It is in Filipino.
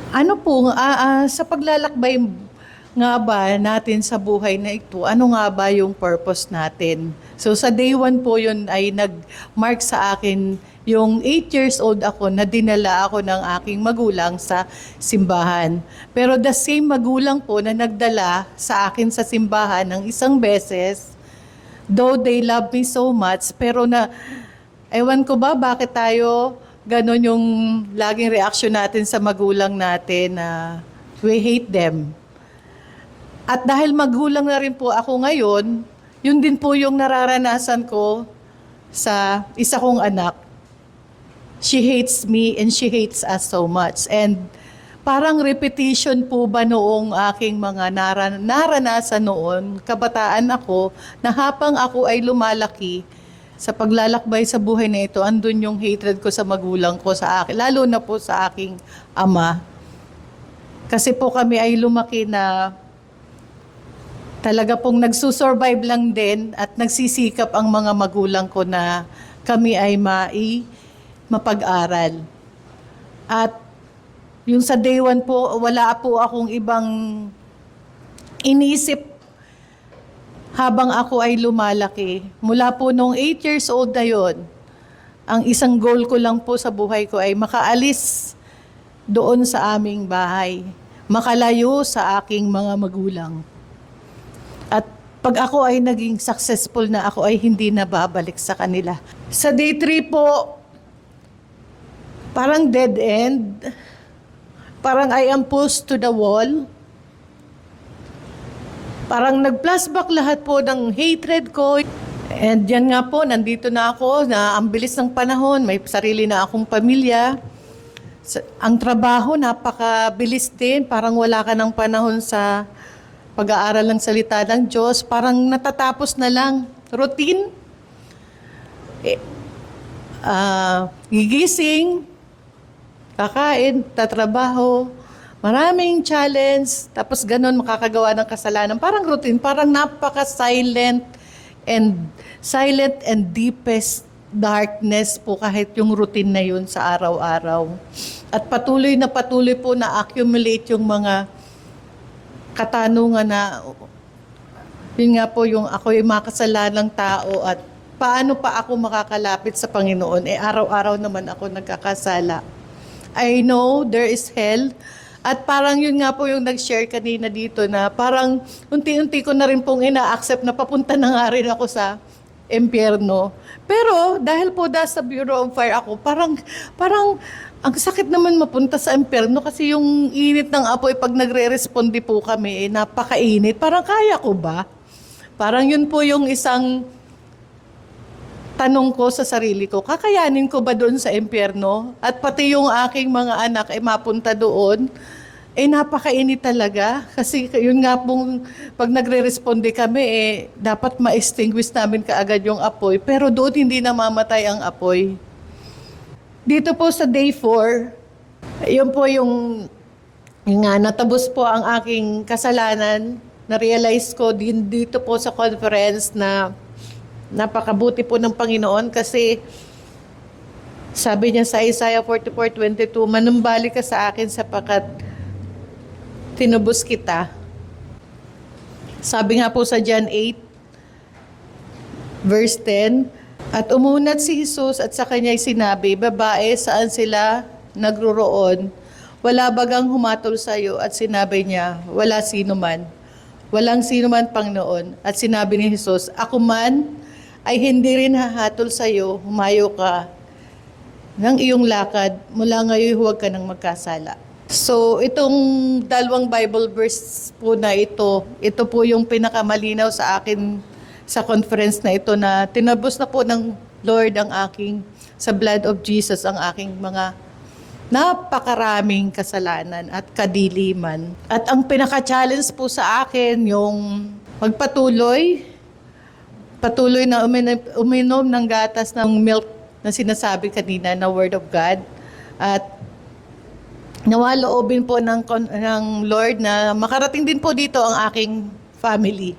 Ano po, sa paglalakbay nga ba natin sa buhay na ito, ano nga ba yung purpose natin? So sa day one po yun ay nag-mark sa akin yung 8 years old ako na dinala ako ng aking magulang sa simbahan. Pero the same magulang po na nagdala sa akin sa simbahan ng isang beses, though they love me so much, pero ewan ko ba bakit tayo ganon yung laging reaction natin sa magulang natin na we hate them. At dahil magulang na rin po ako ngayon, yun din po yung nararanasan ko sa isa kong anak. She hates me and she hates us so much. And parang repetition po ba noong aking mga naranasan noon, kabataan ako, na habang ako ay lumalaki, sa paglalakbay sa buhay na ito, andun yung hatred ko sa magulang ko sa akin, lalo na po sa aking ama. Kasi po kami ay lumaki na talaga pong nagsusurvive lang din at nagsisikap ang mga magulang ko na kami ay mapag-aral. At yung sa day one po, wala po akong ibang inisip habang ako ay lumalaki. Mula po nung 8 years old na yon, ang isang goal ko lang po sa buhay ko ay makaalis doon sa aming bahay, makalayo sa aking mga magulang. At pag ako ay naging successful na, ako ay hindi na babalik sa kanila. Sa day 3 po, parang dead end. Parang I am pushed to the wall. Parang nag-flashback lahat po ng hatred ko. And yan nga po, nandito na ako, na ang bilis ng panahon, may sarili na akong pamilya. Ang trabaho, napakabilis din. Parang wala ka ng panahon sa pag-aaral ng salita ng Diyos, parang natatapos na lang. Routine. Gigising, kakain, tatrabaho, maraming challenge, tapos ganun makakagawa ng kasalanan. Parang routine, parang napaka-silent and deepest darkness po kahit yung routine na yun sa araw-araw. At patuloy po na accumulate yung mga katanungan na, yun nga po yung ako yung makasalanang tao at paano pa ako makakalapit sa Panginoon? Araw-araw naman ako nagkakasala. I know there is hell. At parang yun nga po yung nag-share kanina dito na parang unti-unti ko na rin pong ina-accept na papunta na nga rin ako sa impyerno. Pero dahil po sa Bureau of Fire ako, parang ang sakit naman mapunta sa impyerno kasi yung init ng apoy pag nagre-responde po kami, napakainit. Parang kaya ko ba? Parang yun po yung isang tanong ko sa sarili ko, kakayanin ko ba doon sa impyerno? At pati yung aking mga anak ay mapunta doon, napakainit talaga. Kasi yun nga pong pag nagre-responde kami, dapat ma-extinguish namin kaagad yung apoy. Pero doon hindi namamatay ang apoy. Dito po sa day 4, yun po yung nga, natabos po ang aking kasalanan. Na-realize ko din dito po sa conference na napakabuti po ng Panginoon kasi sabi niya sa Isaiah 44:22, manumbalik ka sa akin sapagkat tinubos kita. Sabi nga po sa John 8:10, at umunat si Jesus at sa kanya'y sinabi, babae, saan sila nagroroon? Wala bagang humatol sa iyo? At sinabi niya, wala sino man. Walang sino man, Panginoon. At sinabi ni Jesus, ako man ay hindi rin hahatol sa iyo, humayo ka ng iyong lakad, mula ngayon huwag ka nang magkasala. So itong dalawang Bible verse po na ito po yung pinakamalinaw sa akin sa conference na ito na tinabos na po ng Lord ang aking, sa blood of Jesus, ang aking mga napakaraming kasalanan at kadiliman. At ang pinaka-challenge po sa akin yung patuloy na uminom ng gatas ng milk na sinasabi kanina na Word of God. At nawaloobin po ng Lord na makarating din po dito ang aking family.